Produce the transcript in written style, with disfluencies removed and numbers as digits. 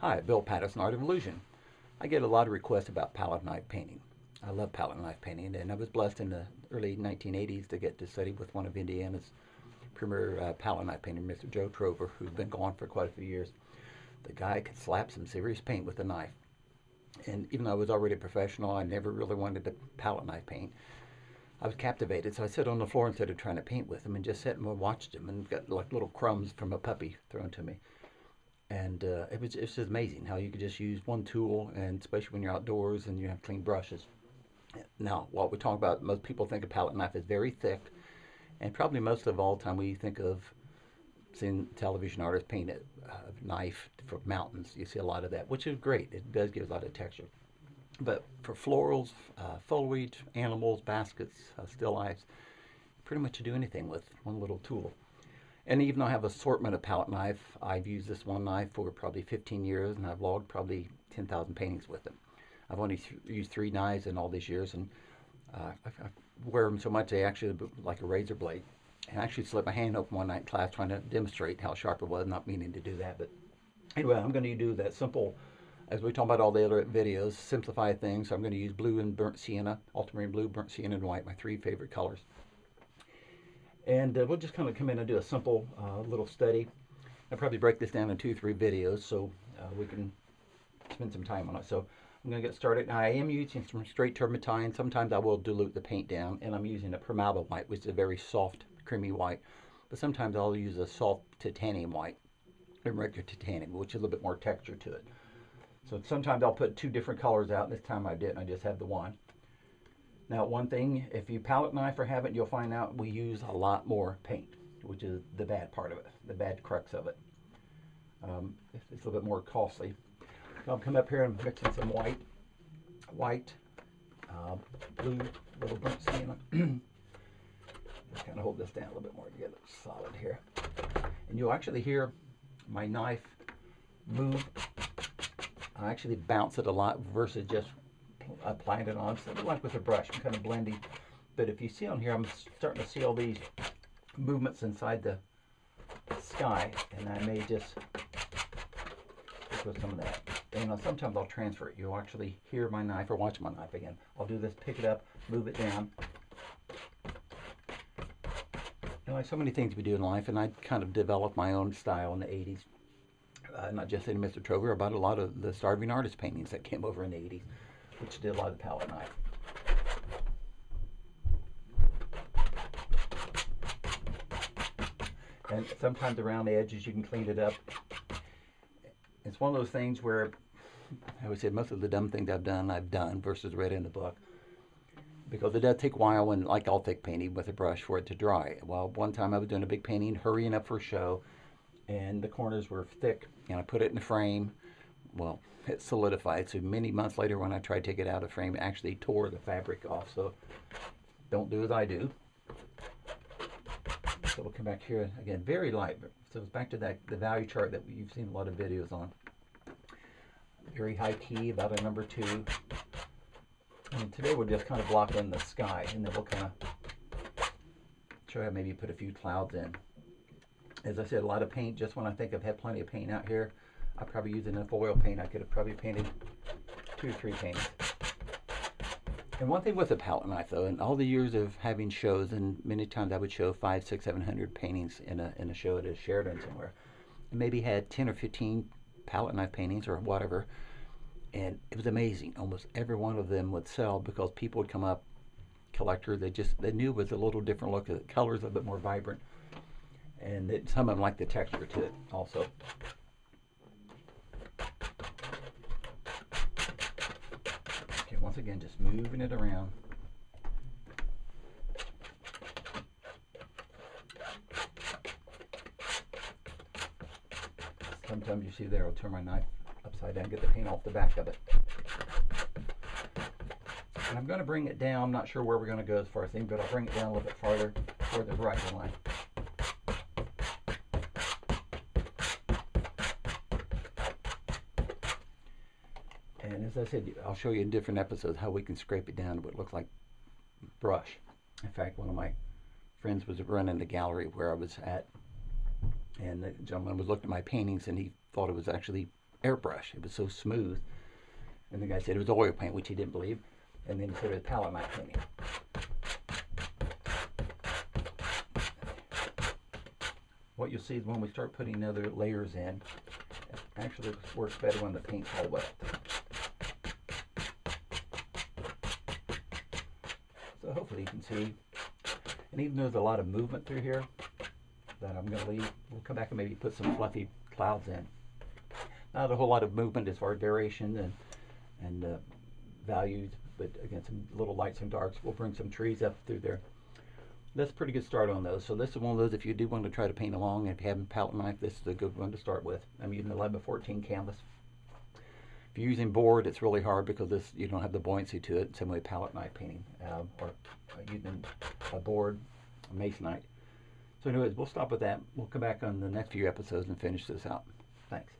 Hi, Bill Pattison, Art of Illusion. I get a lot of requests about palette knife painting. I love palette knife painting, and I was blessed in the early 1980s to get to study with one of Indiana's premier palette knife painter, Mr. Joe Trover, who's been gone for quite a few years. The guy could slap some serious paint with a knife. And even though I was already a professional, I never really wanted to palette knife paint. I was captivated, so I sat on the floor instead of trying to paint with him and just sat and watched him and got like little crumbs from a puppy thrown to me. And it's just amazing how you could just use one tool, and especially when you're outdoors and you have clean brushes. Now, what we talk about, most people think a palette knife is very thick, and probably most of all time we think of seeing television artists paint a knife for mountains. You see a lot of that, which is great. It does give a lot of texture. But for florals, foliage, animals, baskets, still lifes, pretty much you do anything with one little tool. And even though I have an assortment of palette knife, I've used this one knife for probably 15 years, and I've logged probably 10,000 paintings with it. I've only used 3 knives in all these years, and I wear them so much they actually look like a razor blade. And I actually slipped my hand open one night in class trying to demonstrate how sharp it was, not meaning to do that. But anyway, I'm going to do that simple, as we talk about all the other videos, simplify things. So I'm going to use blue and burnt sienna, ultramarine blue, burnt sienna, and white, my 3 favorite colors. And we'll just kind of come in and do a simple little study. I'll probably break this down in 2-3 videos so we can spend some time on it. So I'm going to get started. Now, I am using some straight turpentine. Sometimes I will dilute the paint down, and I'm using a Permalba white, which is a very soft, creamy white. But sometimes I'll use a soft titanium white, a regular titanium, which is a little bit more texture to it. So sometimes I'll put 2 different colors out. This time I didn't. I just have the one. Now, one thing, if you palette knife or have it, you'll find out we use a lot more paint, which is the bad part of it, the bad crux of it. It's a little bit more costly. So I'll come up here and mix in some white, blue, little burnt sienna. Just kind of hold this down a little bit more to get it solid here. And you'll actually hear my knife move. I actually bounce it a lot versus just applying it on. So like with a brush, I'm kind of blending. But if you see on here, I'm starting to see all these movements inside the sky, and I may just with some of that. And sometimes I'll transfer it. You'll actually hear my knife or watch my knife again. I'll do this, pick it up, move it down. Like so many things we do in life, and I kind of developed my own style in the 80s. Not just in Mr. Trover, about a lot of the starving artist paintings that came over in the 80s, which did a lot of the palette knife. And sometimes around the edges you can clean it up. It's one of those things where I would say most of the dumb things I've done versus read in the book. Because it does take a while, when, like all thick painting with a brush, for it to dry. Well, one time I was doing a big painting, hurrying up for a show, and the corners were thick, and I put it in the frame. Well, it solidified, so many months later when I tried to take it out of frame, it actually tore the fabric off. So don't do as I do. So we'll come back here again, very light. So it's back to that the value chart that you've seen a lot of videos on. Very high key, about a number 2. And today we'll just kind of block in the sky, and then we'll kind of show you how maybe put a few clouds in. As I said, a lot of paint. Just when I think I've had plenty of paint out here, I probably used enough oil paint. I could have probably painted 2 or 3 paintings. And one thing with a palette knife, though, in all the years of having shows, and many times I would show 500, 600, 700 paintings in a show at a Sheridan somewhere, and maybe had 10 or 15 palette knife paintings or whatever, and it was amazing. Almost every one of them would sell because people would come up, collector, they knew it was a little different look. The colors a bit more vibrant, and some of them like the texture to it also. Okay, once again, just moving it around. Sometimes you see there, I'll turn my knife upside down, get the paint off the back of it. And I'm going to bring it down. I'm not sure where we're going to go as far as things, but I'll bring it down a little bit farther toward the horizon line. And as I said, I'll show you in different episodes how we can scrape it down to what looks like brush. In fact, one of my friends was running the gallery where I was at, and the gentleman was looking at my paintings, and he thought it was actually airbrush. It was so smooth. And the guy said it was oil paint, which he didn't believe. And then he said it was palette knife painting. What you'll see is when we start putting other layers in, it actually works better when the paint's all wet. So hopefully you can see, and even though there's a lot of movement through here that I'm going to leave, we'll come back and maybe put some fluffy clouds in. Not a whole lot of movement as far as variation and values, but again, some little lights and darks. We'll bring some trees up through there. That's a pretty good start on those. So this is one of those, if you do want to try to paint along, and if you have a palette knife, this is a good one to start with. I'm using 11x14 canvas. If you're using board, it's really hard because this, you don't have the buoyancy to it. Same way palette knife painting, or using a board, a masonite. So anyways, we'll stop with that. We'll come back on the next few episodes and finish this out. Thanks.